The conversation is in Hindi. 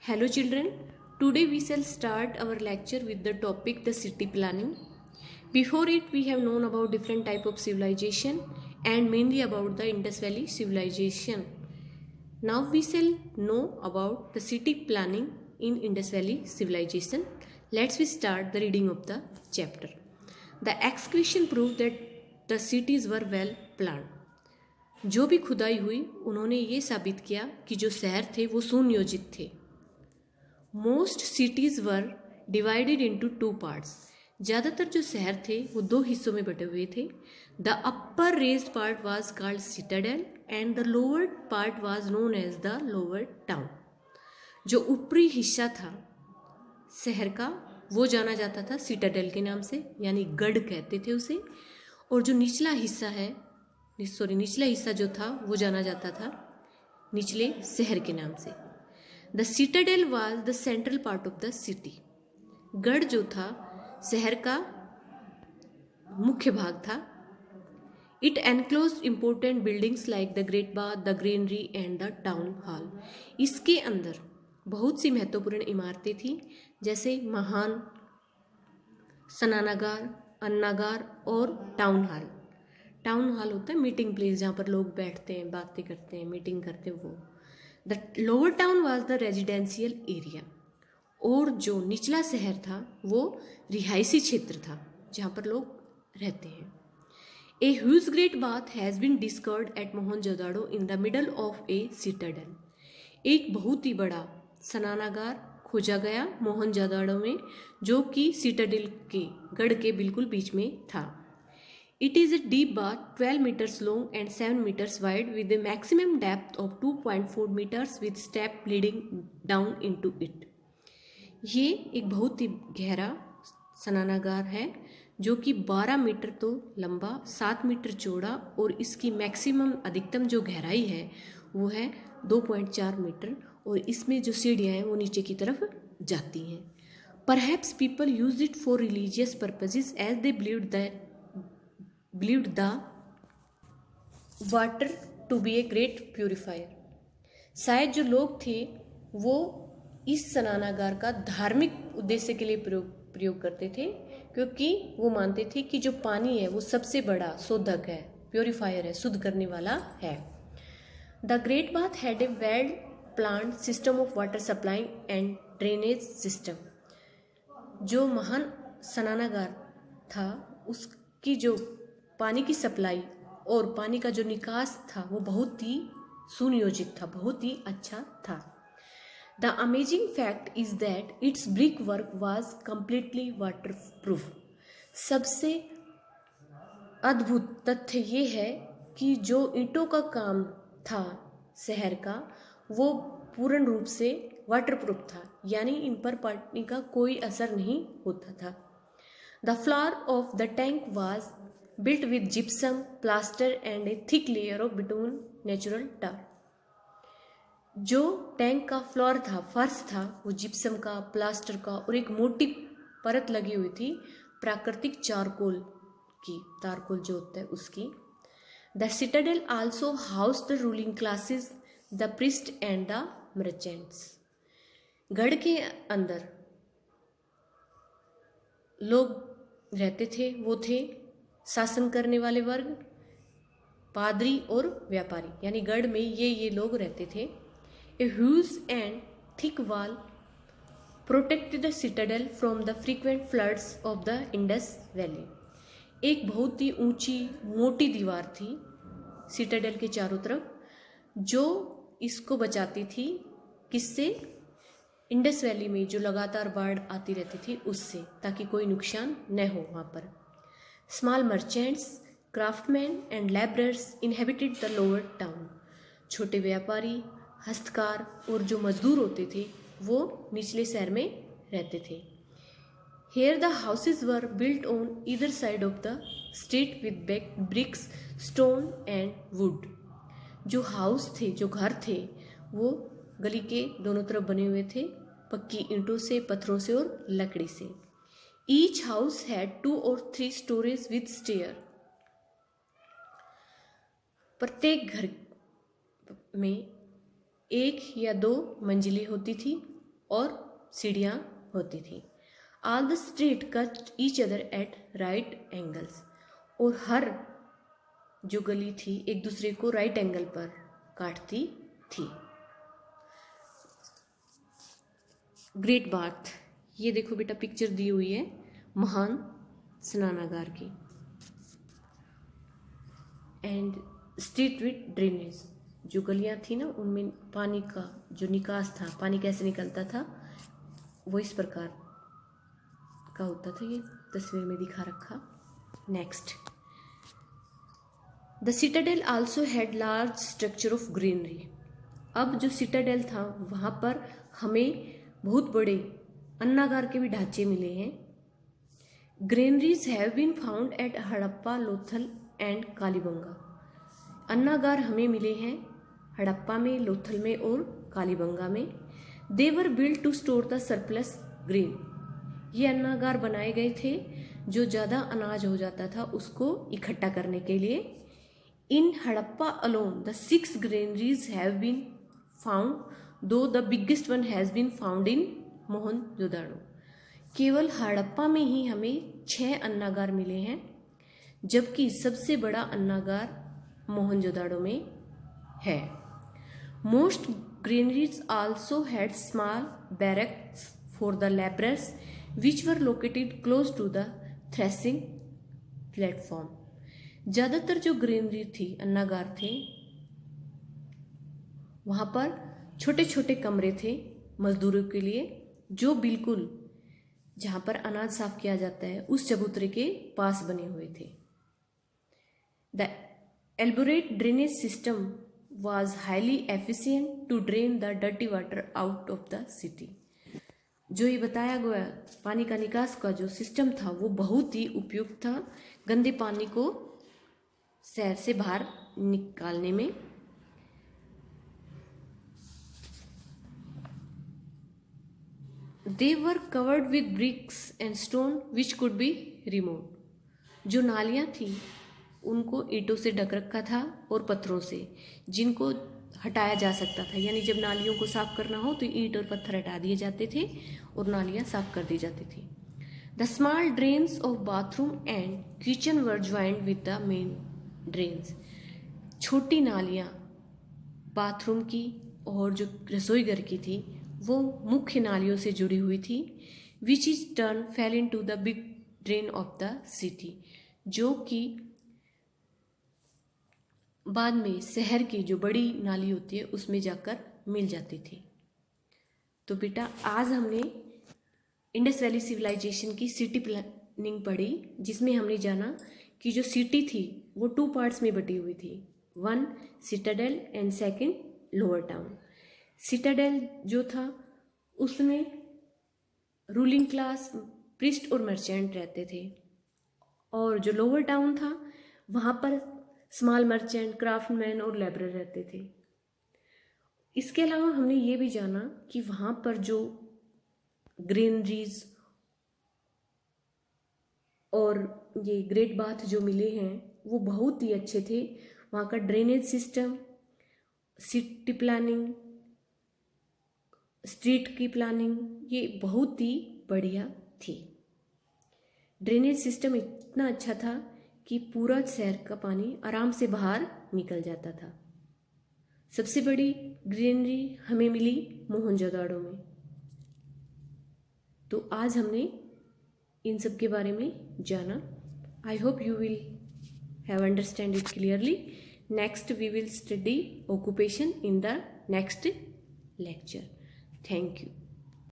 Hello children, today we shall start our lecture with the topic the city planning. Before it we have known about different type of civilization and mainly about the Indus Valley civilization. Now we shall know about the city planning in Indus Valley civilization. Let's we start the reading of the chapter. The excavation proved that the cities were well planned. जो भी खुदाई हुई उन्होंने ये साबित किया कि जो शहर थे वो सुनियोजित थे. Most cities were divided into two parts. ज़्यादातर जो शहर थे वो दो हिस्सों में बटे हुए थे. The upper raised part was called citadel and the lower part was known as the lower town. जो ऊपरी हिस्सा था शहर का वो जाना जाता था सिटाडेल के नाम से, यानी गढ़ कहते थे उसे. और जो निचला हिस्सा जो था वो जाना जाता था निचले शहर के नाम से. The Citadel was the central part of the city. गढ़ जो था शहर का मुख्य भाग था. It enclose important buildings like the great bath, the granary and the town hall. इसके अंदर बहुत सी महत्वपूर्ण इमारतें थीं जैसे महान स्नानागार, अन्नागार और टाउन हॉल. टाउन हॉल होता है मीटिंग प्लेस जहाँ पर लोग बैठते हैं, बातें करते हैं, मीटिंग करते हैं वो. The lower town was the residential area. और जो निचला शहर था वो रिहायशी क्षेत्र था जहाँ पर लोग रहते हैं. A huge great bath has been discovered at Mohenjodaro in the middle of a citadel. एक बहुत ही बड़ा स्नानागार खोजा गया मोहनजोदाड़ो में जो कि सिटाडेल के गढ़ के बिल्कुल बीच में था. It is a deep bath 12 meters long and 7 meters wide with a maximum depth of 2.4 meters with step leading down into it. ये एक बहुत ही गहरा स्नानागार है जो कि 12 मीटर तो लंबा, 7 मीटर चौड़ा और इसकी मैक्सिमम अधिकतम जो गहराई है वो है 2.4 मीटर. और इसमें जो सीढ़ियाँ हैं वो नीचे की तरफ जाती हैं. Perhaps people used it for religious purposes as they believed the water to be a great purifier. शायद जो लोग थे वो इस स्नानागार का धार्मिक उद्देश्य के लिए प्रयोग करते थे क्योंकि वो मानते थे कि जो पानी है वो सबसे बड़ा शोधक है, प्योरीफायर है, शुद्ध करने वाला है. The great bath had a well planned system of water supply and drainage system. जो महान स्नानागार था उसकी जो पानी की सप्लाई और पानी का जो निकास था वो बहुत ही सुनियोजित था, बहुत ही अच्छा था. The amazing fact is that it's brick work was completely water proof. सबसे अद्भुत तथ्य ये है कि जो ईंटों का काम था शहर का वो पूर्ण रूप से वाटरप्रूफ था, यानी इन पर पानी का कोई असर नहीं होता था. The floor of the tank was built with gypsum, plaster and a thick layer of bitumen natural tar. जो टैंक का फ्लोर था, फर्श था, वो जिप्सम का, प्लास्टर का और एक मोटी परत लगी हुई थी प्राकृतिक चारकोल की, तारकोल जो होता है उसकी. The Citadel also house the ruling classes, the priest and the merchants. गढ़ के अंदर लोग रहते थे, वो थे शासन करने वाले वर्ग, पादरी और व्यापारी, यानी गढ़ में ये लोग रहते थे. A huge and thick wall protected the Citadel from the frequent floods of the Indus valley. एक बहुत ही ऊंची मोटी दीवार थी सिटाडेल के चारों तरफ जो इसको बचाती थी. किससे? इंडस वैली में जो लगातार बाढ़ आती रहती थी उससे, ताकि कोई नुकसान न हो वहाँ पर. Small merchants, craftsmen and laborers inhabited the lower town. छोटे व्यापारी, हस्तकार और जो मजदूर होते थे वो निचले शहर में रहते थे. Here the houses were built on either side of the street with bricks, stone and wood. जो हाउस थे, जो घर थे वो गली के दोनों तरफ बने हुए थे पक्की ईंटों से, पत्थरों से और लकड़ी से. Each house had 2 or 3 stories with stair. प्रत्येक घर में 1 या 2 मंजिलें होती थी और सीढ़ियाँ होती थी। All the street cut each other at right angles, और हर जो गली थी एक दूसरे को राइट एंगल पर काटती थी। ग्रेट बाथ, ये देखो बेटा पिक्चर दी हुई है महान स्नानागार की। एंड स्ट्रीट विथ ड्रेनेज, जो गलियां थी ना उनमें पानी का जो निकास था, पानी कैसे निकलता था वो इस प्रकार का होता था, ये तस्वीर में दिखा रखा। Next, the Citadel also had large structure of greenery. अब जो सिटाडेल था वहाँ पर हमें बहुत बड़े अन्नागार के भी ढांचे मिले हैं। Granaries have been found at Harappa, Lothal and Kalibanga. अन्नागार हमें मिले हैं हड़प्पा में, लोथल में और कालीबंगा में। They were built to store the surplus grain. ये अन्नागार बनाए गए थे जो ज़्यादा अनाज हो जाता था उसको इकट्ठा करने के लिए। In Harappa alone the 6 granaries have been found, though the biggest one has been found in Mohenjodaro. केवल हड़प्पा में ही हमें 6 अन्नागार मिले हैं, जबकि सबसे बड़ा अन्नागार मोहनजोदाड़ो में है। Most granaries also had small barracks for the labourers which were located close to the threshing platform. ज़्यादातर जो ग्रेनरी थी, अन्नागार थे, वहाँ पर छोटे छोटे कमरे थे मजदूरों के लिए, जो बिल्कुल जहाँ पर अनाज साफ किया जाता है उस चबूतरे के पास बने हुए थे। The elaborate drainage system was highly efficient to drain the dirty water out of the city। जो ये बताया गया पानी का निकास का जो सिस्टम था वो बहुत ही उपयुक्त था गंदे पानी को शहर से बाहर निकालने में। They were covered with bricks and stone which could be removed। जो नालियाँ थी उनको ईंटों से ढक रखा था और पत्थरों से, जिनको हटाया जा सकता था। यानी जब नालियों को साफ करना हो तो ईंट और पत्थर हटा दिए जाते थे और नालियाँ साफ कर दी जाती थी। The small drains of bathroom and kitchen were joint with the main drains. छोटी नालियाँ बाथरूम की और जो रसोई घर की थी वो मुख्य नालियों से जुड़ी हुई थी। Which is turn fell into the big drain of the city, जो कि बाद में शहर की जो बड़ी नाली होती है उसमें जाकर मिल जाती थी। तो बेटा आज हमने इंडस वैली सिविलाइजेशन की सिटी प्लानिंग पढ़ी, जिसमें हमने जाना कि जो सिटी थी वो 2 पार्ट्स में बटी हुई थी, 1 Citadel and 2 lower town. Citadel जो था उसमें रूलिंग क्लास, प्रिस्ट और मर्चेंट रहते थे, और जो लोअर टाउन था वहाँ पर स्मॉल मर्चेंट, क्राफ्टमैन और लेबरर रहते थे। इसके अलावा हमने ये भी जाना कि वहाँ पर जो ग्रेनरीज और ये ग्रेट बाथ जो मिले हैं वो बहुत ही अच्छे थे। वहाँ का drainage system, city planning, street की प्लानिंग, ये बहुत ही बढ़िया थी। ड्रेनेज सिस्टम इतना अच्छा था कि पूरा शहर का पानी आराम से बाहर निकल जाता था। सबसे बड़ी ग्रीनरी हमें मिली मोहनजोदाड़ो में। तो आज हमने इन सब के बारे में जाना। I hope you will have understand it clearly. Next we will study occupation in the next lecture. Thank you.